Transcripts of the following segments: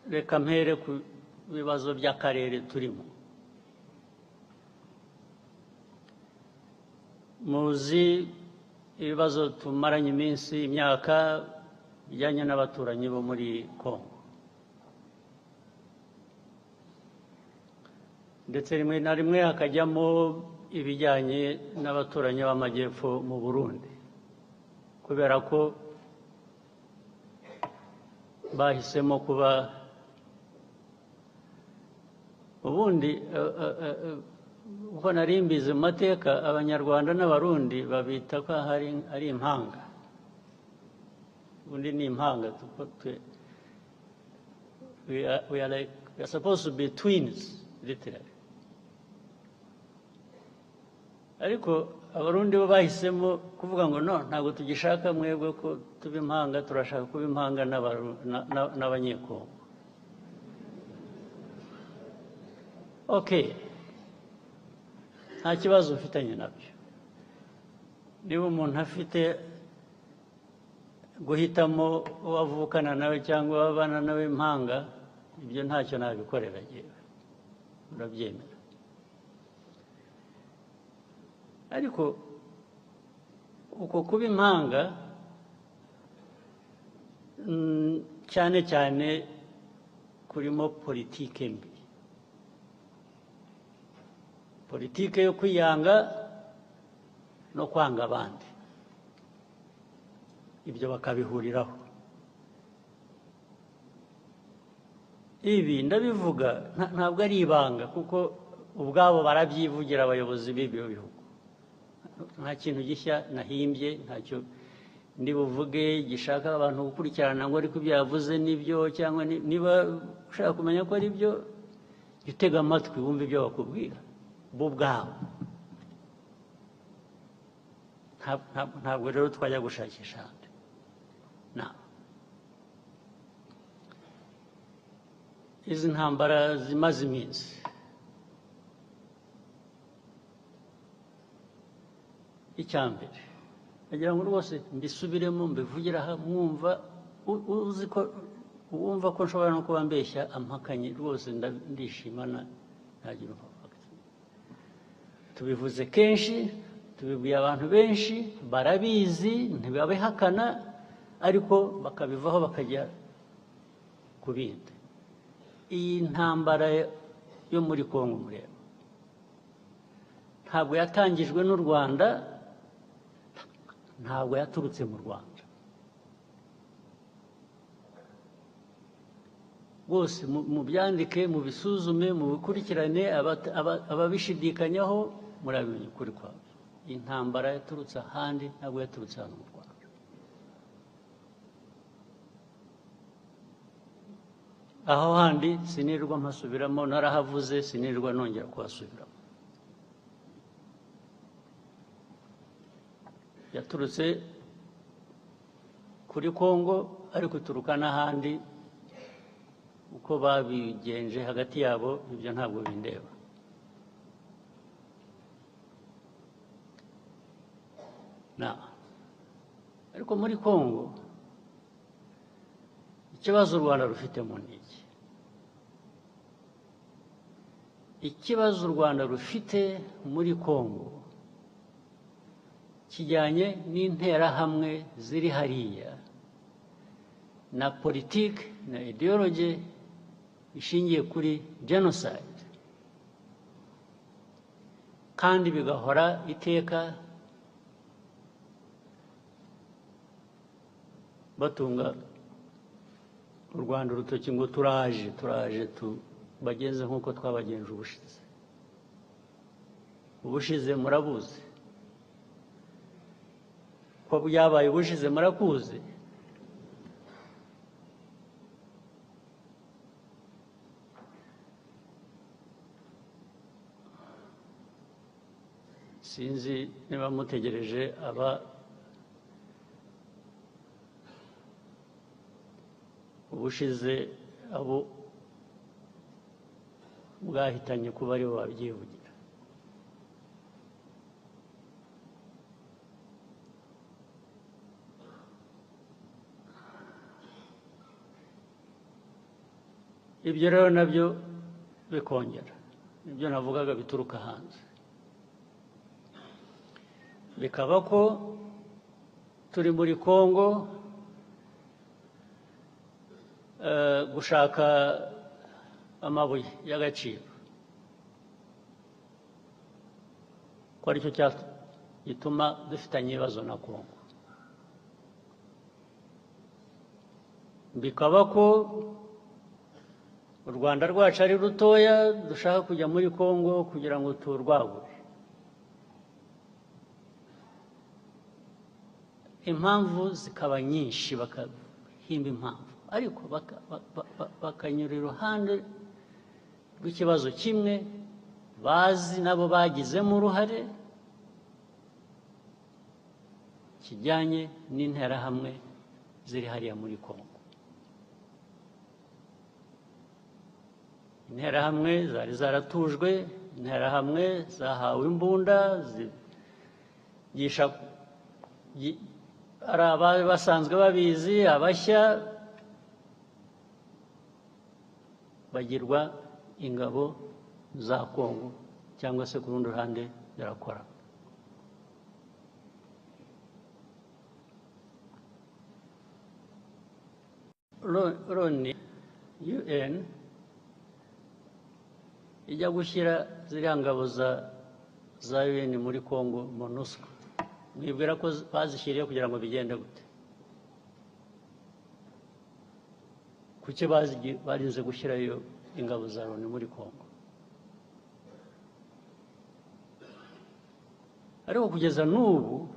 reka mpere ku bibazo by'akarere turimo. Muzi ibibazo tumaranye iminsi imyaka bijyanye n'abaturanyi bo muri Kongo, ndetse rimwe na rimwe hakajyamo ibijyanye n'abaturanyi b'amajyepfo mu Burundi, kubera ko bahisemo kuba ubundi uko nari mbizi mu mateka abanyarwanda n'abarundi babita ko ari impanga, ubundi ni impanga. We are supposed to be twins literally, ariko abarundi bo bahisemo kuvuga ngo no, ntabwo tugishaka mwebwe ko tuba impanga, turashaka kuba impanga n'abanyekongo. Okay, nta kibazo ufitanye nabyo. Niba umuntu afite guhitamo uwo avukana nawe cyangwa abana nawe impanga, ibyo ntacyo nabikorera yewe, urabyemera. Ariko uko kuba impanga cyane cyane kurimo politike mbi, politike yo kwiyanga no kwanga abandi, ibyo bakabihuriraho. Ibi ndabivuga ntabwo ari ibanga, kuko ubwabo barabyivugira abayobozi b'ibyo bihugu. Nta kintu gishya nahimbye, ntacyo ndi buvuge gishaka abantu gukurikirana ngo ariko ibyo yavuze nibyo, cyangwa niba ushaka kumenya ko ari byo, jya utega amatwi wumve ibyo bakubwira bo ubwabo. Ntabwo rero twajya gushakisha ahandi. Izi ntambara zimaze iminsi, icya mbere nagira ngo rwose mbisubiremo mbivugira aha, mwumva uzi ko wumva ko nshobora no kuba mbeshya ampakanye, rwose ndishimana ntagira umupaka. Tubivuze kenshi, tubibwiye abantu benshi, barabizi ntibabihakana, ariko bakabivaho bakajya ku bindi. Iyi ntambara yo muri Kongo mureba ntabwo yatangijwe n'u Rwanda, ntabwo yaturutse mu Rwanda. Bose mubyandike, mubisuzume, mubikurikirane, ababishidikanyaho murabimenya ukuri kwabyo. Iyi ntambara yaturutse ahandi, ntabwo yaturutse hano mu Rwanda. Aho handi sinirwa mpasubiramo, narahavuze sinirwa nongera kuhasubiramo. Yaturutse kuri Kongo, ariko ituruka n'ahandi. Uko babigenje hagati yabo ibyo ntabwo bindeba. Ariko muri Kongo ikibazo u Rwanda rufitemo ni iki? Ikibazo u Rwanda rufite muri Kongo kijyanye n'interahamwe ziri hariya na politiki na ideology ishingiye kuri genocide, kandi bigahora iteka batunga u Rwanda urutoki ngo turaje tubagenze nk'uko twabagenje ubushize. Ubushize murabuzi ko byabaye, ubushize murakuzi. Sinzi niba mutegereje ubushize abo bwahitanye kuba aribo babyivugira. ibyo rero nabyo bikongera ibyo navugaga bituruka hanze bikaba ko turi muri Congo gushaka amabuye y'agaciro ko aricyo gituma dufitanye ibibazo na Congo bikaba ko u Rwanda rwacu ari rutoya dushaka kujya muri Congo kugira ngo turwagure impamvu zikaba nyinshi bakahimba impamvu ariko bakanyura iruhande rw'ikibazo kimwe bazi nabo bagizemo uruhare kijyanye n'interahamwe ziri hariya muri Congo interahamwe zari zaratujwe interahamwe zahawe imbunda zigisha ari abari basanzwe babizi abashya bagirwa ingabo za Congo cyangwa se ku rundi ruhande zirakora Loni UN ijya gushyira ziriya ngabo za UN muri Congo MONUSCO mwibwira ko bazishyiriye kugira ngo bigende gute kuki barinze gushyirayo ingabo za Loni muri Congo ariko kugeza n'ubu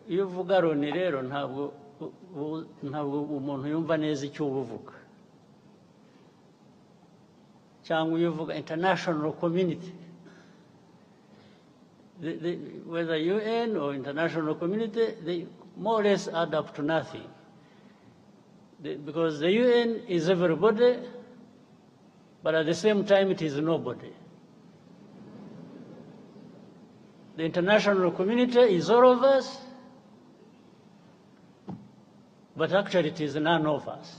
iyo uvuga Loni rero ntabwo umuntu yumva neza icyo uba uvuga cyangwa iyo uvuga international community whether UN or international community they more or less add up to nothing because the UN is everybody but at the same time it is nobody the international community is all of us but actually it is none of us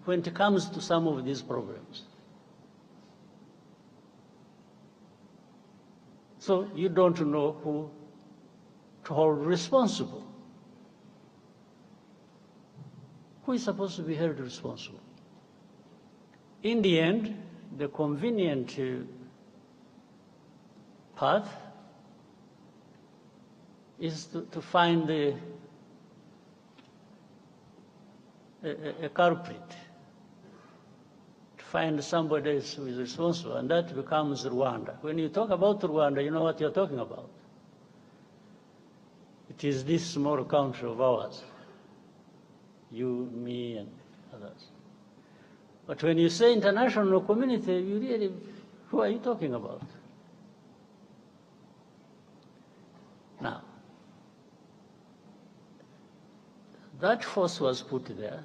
when it comes to some of these problems. So you don't know who to hold responsible. Who is supposed to be held responsible? In the end, the convenient path is to find a culprit, to find somebody who is responsible, and that becomes Rwanda. When you talk about Rwanda, you know what you're talking about. It is this small country of ours, you, me, and others. But when you say international community, you really, who are you talking about? Now, that force was put there.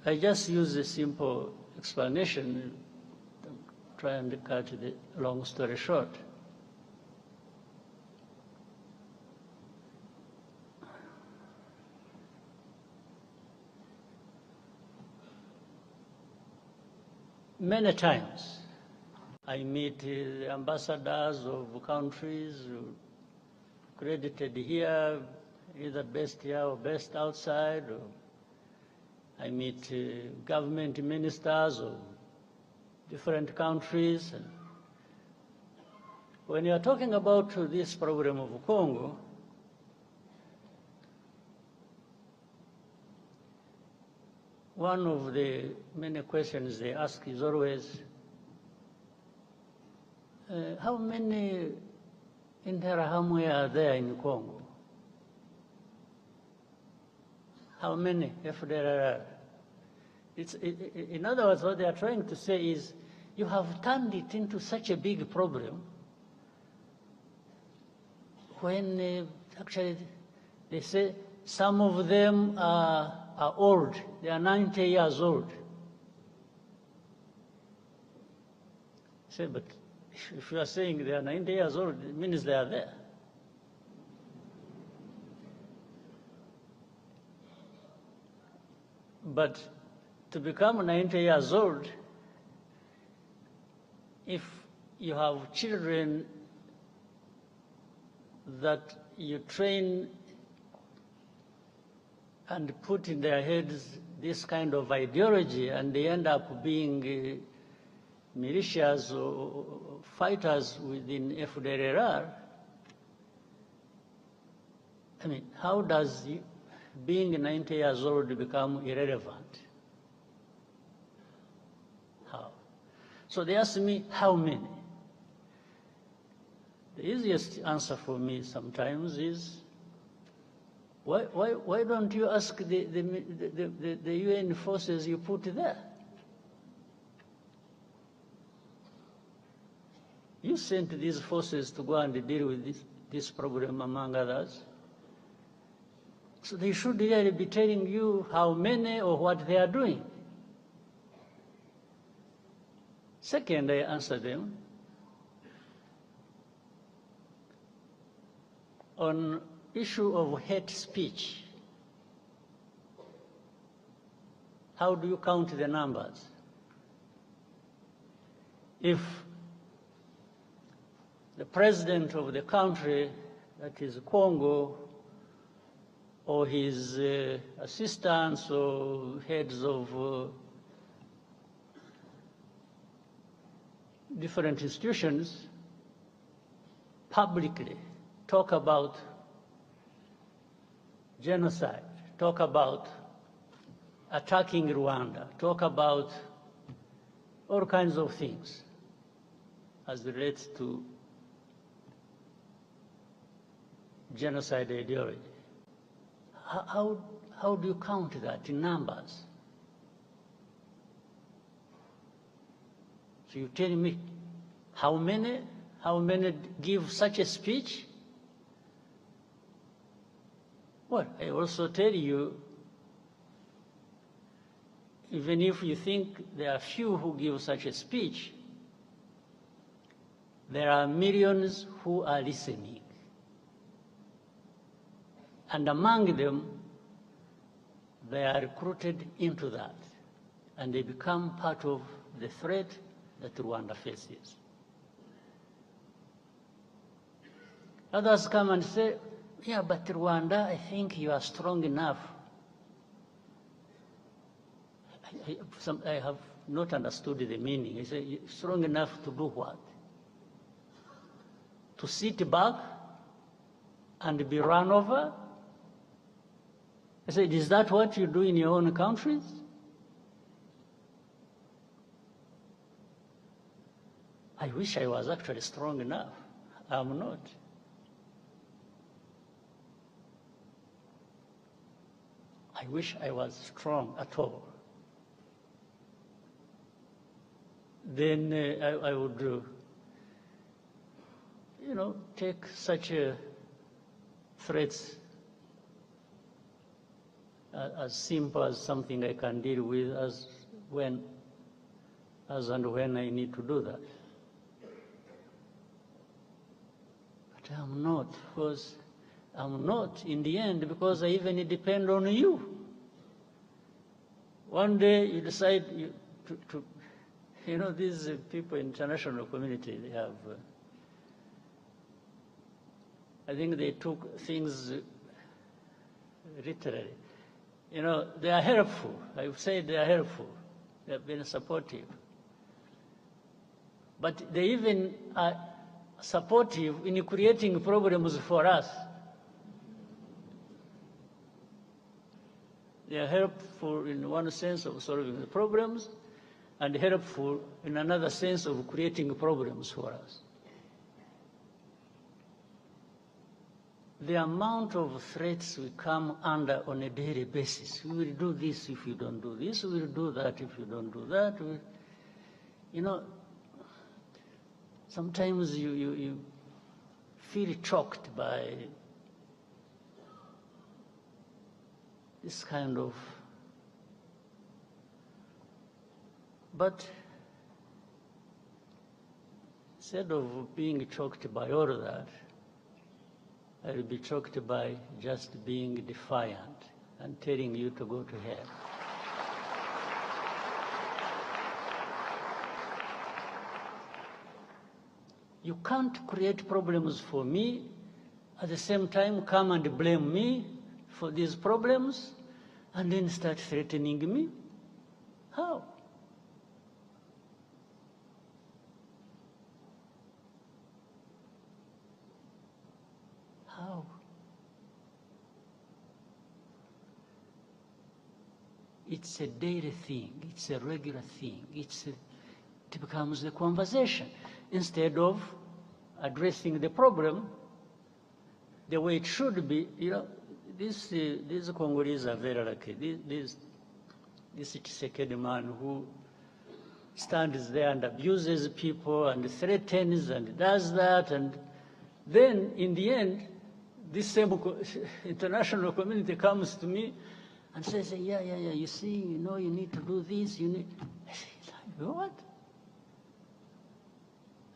I just use a simple explanation, try and cut the long story short. Many times I meet the ambassadors of countries credited here, either best here or best outside. Or I meet government ministers of different countries. And when you are talking about this problem of Congo, one of the many questions they ask is always, how many Interahamwe are there in Congo? How many, if there are? In other words, what they are trying to say is, you have turned it into such a big problem when actually they say some of them are old. They are 90 years old. Say, but if you are saying they are 90 years old, it means they are there. But to become 90 years old, if you have children that you train and put in their heads this kind of ideology, and they end up being militias or fighters within FDLR, I mean, how does being 90 years old become irrelevant? How? So they ask me, how many? The easiest answer for me sometimes is, why don't you ask the UN forces you put there? You sent these forces to go and deal with this problem, among others. So they should really be telling you how many or what they are doing. Second, I answer them on issue of hate speech. How do you count the numbers? If the president of the country, that is Congo, or his assistants or heads of different institutions publicly talk about genocide, talk about attacking Rwanda, talk about all kinds of things as relates to genocide ideology. How do you count that in numbers? So you tell me how many give such a speech? Well, I also tell you, even if you think there are few who give such a speech, there are millions who are listening. And among them, they are recruited into that, and they become part of the threat that Rwanda faces. Others come and say, yeah, but Rwanda, I think you are strong enough. I have not understood the meaning. I say, strong enough to do what? To sit back and be run over? I said, is that what you do in your own countries? I wish I was actually strong enough. I'm not. I wish I was strong at all. Then I would, take such threats as simple as something I can deal with as and when I need to do that. But I'm not, because I'm not in the end, because I even depend on you. One day you decide these people in international community, they have, I think they took things literally. They are helpful. I would say they are helpful. They have been supportive. But they even are supportive in creating problems for us. They are helpful in one sense of solving the problems, and helpful in another sense of creating problems for us. The amount of threats we come under on a daily basis. We will do this if you don't do this. We will do that if you don't do that. Sometimes you feel choked by this kind of, but instead of being choked by all of that, I will be choked by just being defiant and telling you to go to hell. You can't create problems for me, at the same time come and blame me for these problems, and then start threatening me. How? How? It's a daily thing. It's a regular thing. It becomes the conversation. Instead of addressing the problem the way it should be, you know, these Congolese are very lucky. This Tshisekedi man who stands there and abuses people and threatens and does that, and then in the end, this same international community comes to me and says, yeah, you see, you know, you need to do this, you need... I say, what?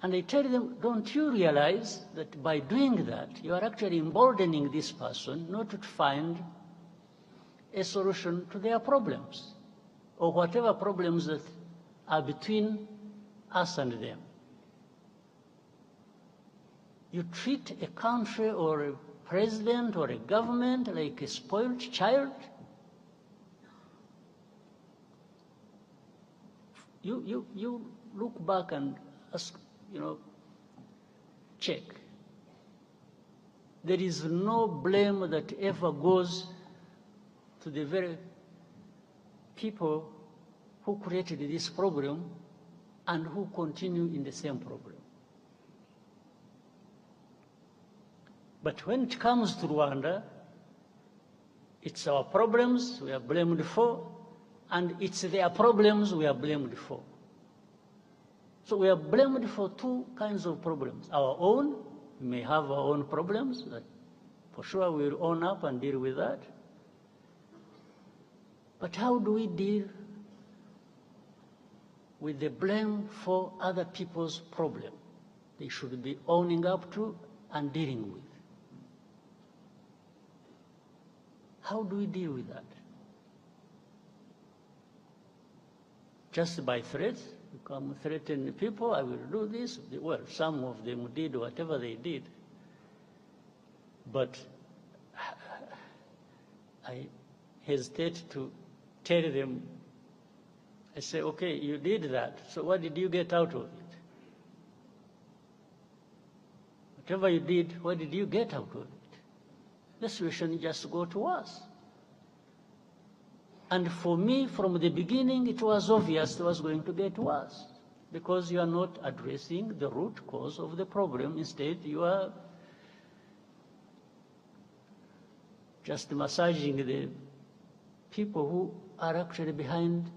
And I tell them, don't you realize that by doing that, you are actually emboldening this person not to find a solution to their problems, or whatever problems that are between us and them. You treat a country or a president or a government like a spoiled child. You look back and ask, you know, check. There is no blame that ever goes to the very people who created this problem and who continue in the same problem. But when it comes to Rwanda, it's our problems we are blamed for, and it's their problems we are blamed for. So we are blamed for two kinds of problems. Our own, we may have our own problems, that for sure we'll own up and deal with that. But how do we deal with the blame for other people's problem? They should be owning up to and dealing with. How do we deal with that? Just by threats? You come threaten people, I will do this. Well, some of them did whatever they did. But I hesitate to tell them. I say, okay, you did that, so what did you get out of it? Whatever you did, what did you get out of it? The solution just go to us. And for me, from the beginning, it was obvious it was going to get worse, because you are not addressing the root cause of the problem. Instead, you are just massaging the people who are actually behind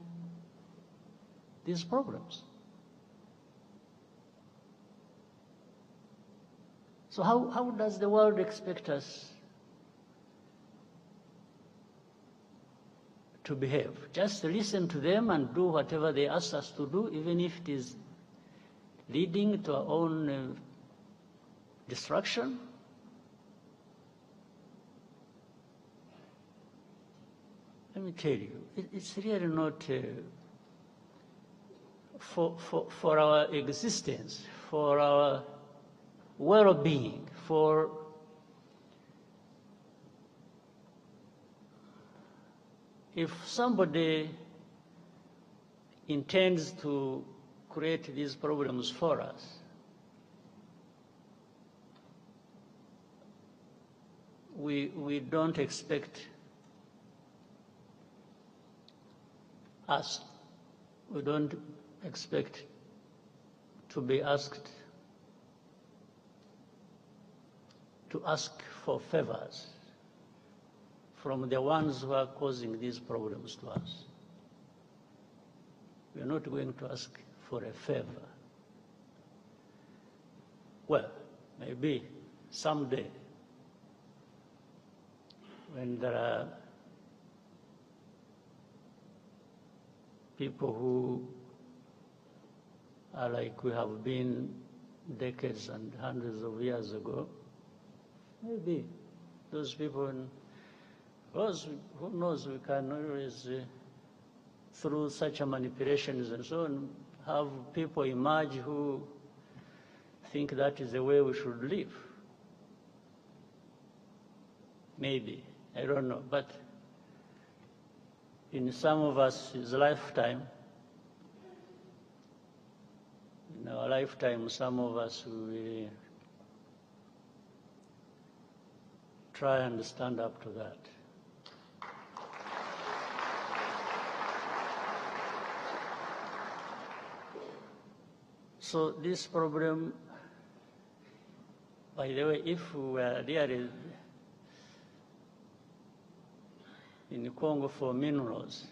these problems. So how does the world expect us to behave? Just listen to them and do whatever they ask us to do, even if it is leading to our own destruction? Let me tell you, it's really not for our existence, for our well-being, for if somebody intends to create these problems for us, we don't expect us, we don't expect to be asked to ask for favors from the ones who are causing these problems to us. We are not going to ask for a favor. Well, maybe someday, when there are people who are like we have been decades and hundreds of years ago, maybe those people, because who knows, we can always, through such manipulations and so on, have people emerge who think that is the way we should live. Maybe, I don't know, but in some of us, his lifetime, in our lifetime, some of us will try and stand up to that. So this problem, by the way, if we were really in Congo for minerals,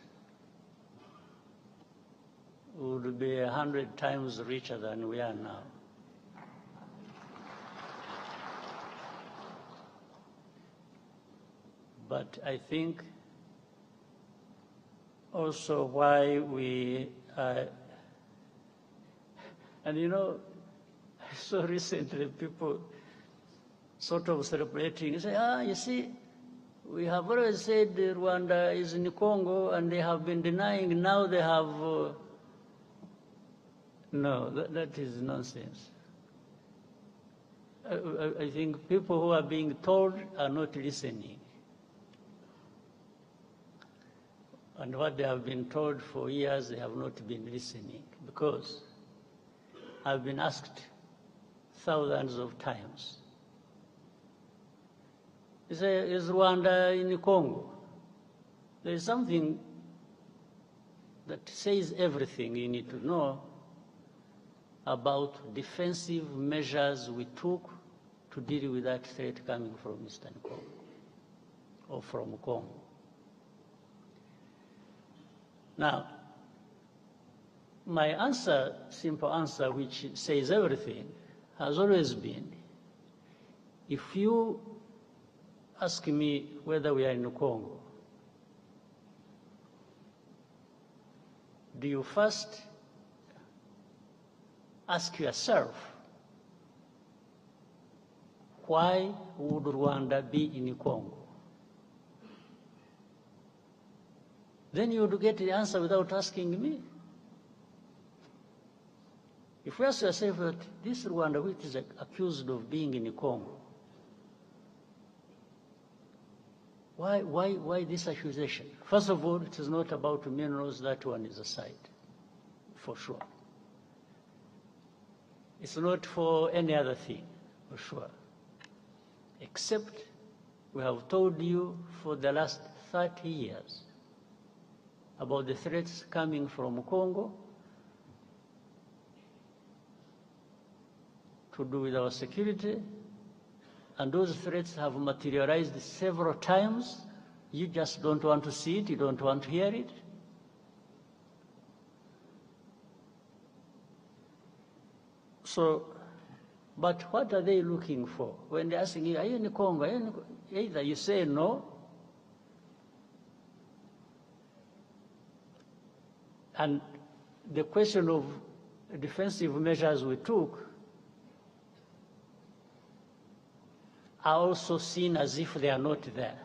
we would be 100 times richer than we are now. But I think also why we are, and you know, I saw recently people sort of celebrating, say, you see, we have always said Rwanda is in Congo and they have been denying, now they have, no, that is nonsense. I think people who are being told are not listening. And what they have been told for years, they have not been listening, because I've been asked thousands of times, is Rwanda in Congo? There is something that says everything you need to know about defensive measures we took to deal with that threat coming from Eastern Congo or from Congo. Now, my answer, simple answer, which says everything, has always been, if you ask me whether we are in Congo, do you first ask yourself, why would Rwanda be in Congo? Then you would get the answer without asking me. If you ask yourself that this Rwanda, which is accused of being in Congo, why this accusation? First of all, it is not about minerals, that one is aside, for sure. It's not for any other thing, for sure. Except we have told you for the last 30 years about the threats coming from Congo to do with our security, and those threats have materialized several times. You just don't want to see it, you don't want to hear it. So, but what are they looking for? When they're asking you, are you in Congo? Are you in Congo? Either you say no, and the question of defensive measures we took are also seen as if they are not there.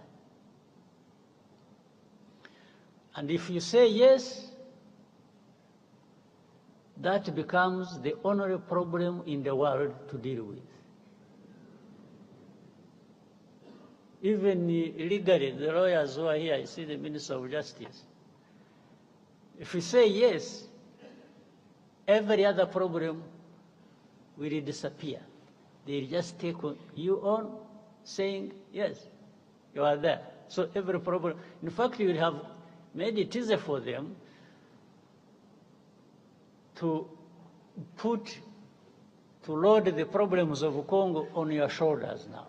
And if you say yes, that becomes the only problem in the world to deal with. Even legally, the lawyers who are here, I see the Minister of Justice, if you say yes, every other problem will disappear. They'll just take you on saying, yes, you are there. So every problem, in fact, you will have made it easier for them to load the problems of Congo on your shoulders now.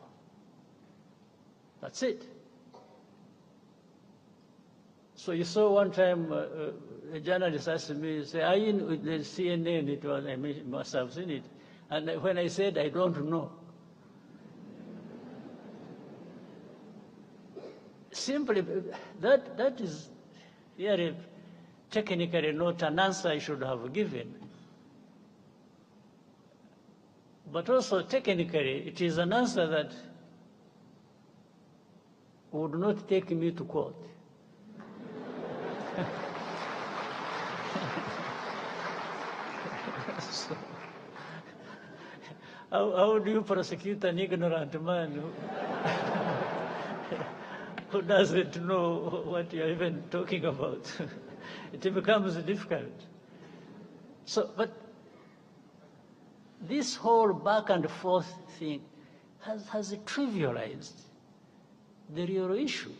That's it. So you saw one time a journalist asked me, say, are you in the CNN? It was, I must have seen it. And when I said, I don't know. Simply, that is really technically not an answer I should have given. But also technically, it is an answer that would not take me to court. How do you prosecute an ignorant man who doesn't know what you're even talking about? It becomes difficult. So, but this whole back and forth thing has trivialized the real issue.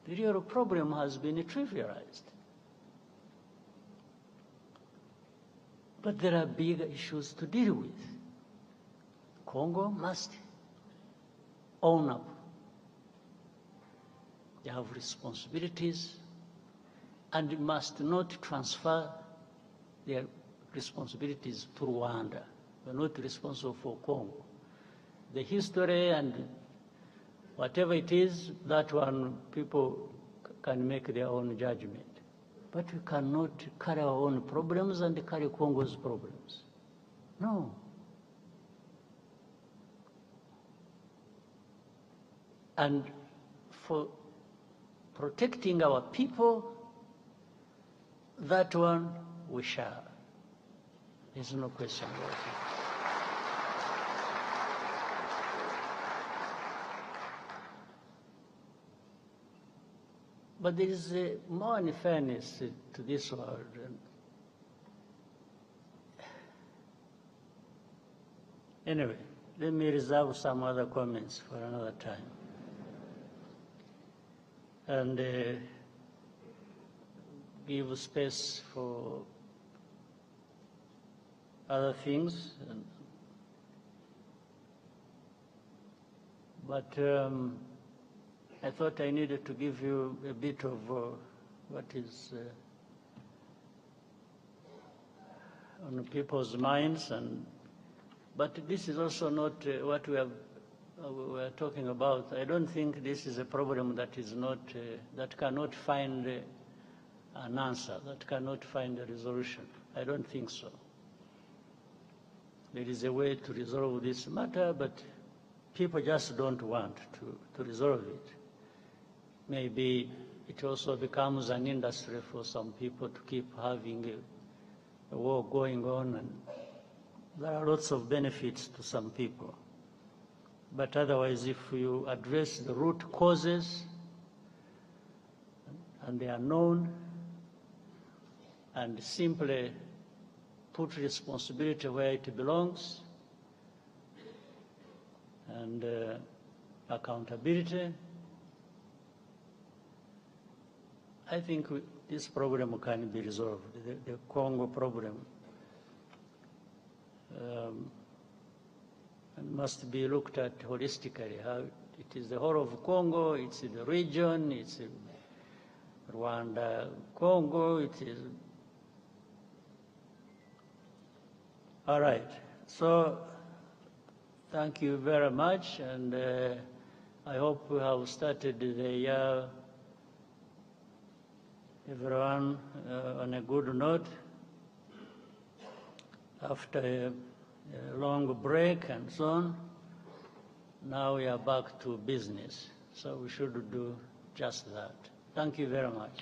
The real problem has been trivialized. But there are big issues to deal with. Congo must own up. They have responsibilities and must not transfer their responsibilities to Rwanda. We're not responsible for Congo. The history and whatever it is, that one people can make their own judgment. But we cannot carry our own problems and carry Congo's problems. No. And for protecting our people, that one we shall. There's no question about it. But there is more unfairness to this world. Anyway, let me reserve some other comments for another time. And give space for other things. But I thought I needed to give you a bit of what is on people's minds, but this is also not what we are talking about. I don't think this is a problem that is not that cannot find an answer, that cannot find a resolution. I don't think so. There is a way to resolve this matter, but people just don't want to resolve it. Maybe it also becomes an industry for some people to keep having a war going on, and there are lots of benefits to some people. But otherwise, if you address the root causes, and they are known, and simply put responsibility where it belongs, and accountability, I think this problem can be resolved, the Congo problem. And must be looked at holistically. How it is the whole of Congo, it's the region, it's Rwanda, Congo, it is. All right, so thank you very much, and I hope we have started the year, everyone, on a good note. After a long break and so on, now we are back to business. So we should do just that. Thank you very much.